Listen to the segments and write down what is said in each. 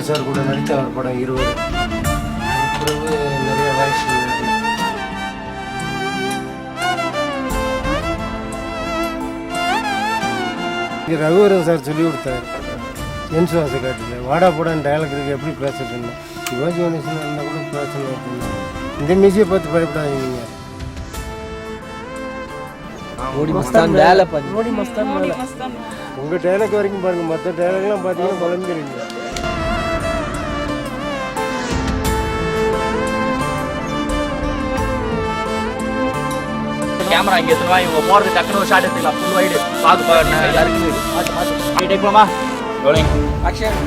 MGR sir கூட நடித்த ஒரு படம் 20. பிறகு நிறைய வாய்ஸ் ரகுவரன் சார் சொல்லி கொடுத்தாரு என் சுவாச காட்டில் வாடா போடான்னு டயலாக் இருக்கு எப்படி பேசுறதுன்னு சிவாஜி கணேசன் இருந்தால் கூட பேசணும் அப்படின்னா இந்த மியூசியை பார்த்து பயப்படாதீங்க நீங்கள். உங்கள் டயலாக் வரைக்கும் பாருங்க, மற்ற டயலாக்லாம் பார்த்தீங்கன்னா குழந்தைங்க. கேமரா இங்க எடுத்துவா, இவங்க போறது டக்குனு ஒரு ஷாட் எடுத்துக்கலாம். ஃபுல் வைட் பாத்து பாருங்க எல்லாருக்கும். மாத்து டேக் போமா. Rolling action.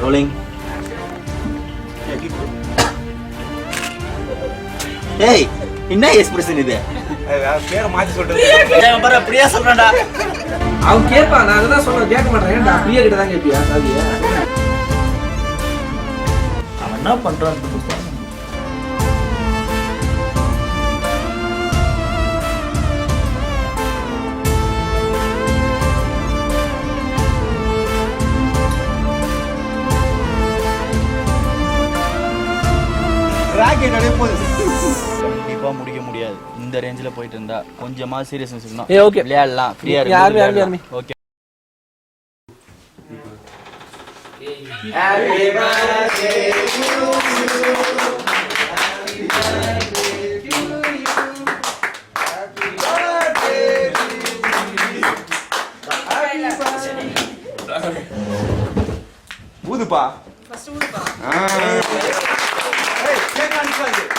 ரோலிங். ஏய் என்ன எக்ஸ்பிரஷன் இது? பேரை மாத்தி சொல்றேன் பாரு. பிரியா சொல்றேன்டா. அவன் கேட்பான், நான் அதுதான் சொல்றேன். கேட்க மாட்டேன். ஏன்டா பிரியா கிட்ட தான் கேட்பியா? அவன் என்ன பண்றான்? கண்டிப்பா முடிக்க முடியாது. இந்த ரேஞ்சில போயிட்டு இருந்தா கொஞ்சமா சீரியஸ்னஸ் இருக்கணும். விளையாடலாம், ஃப்ரீயா இருக்கு. Okay. Happy birthday to you. Happy birthday to you. Happy birthday to you. ஊதுப்பா. ஃபர்ஸ்ட் ஊதுப்பா. ஏய் கேக் அடிக்காத.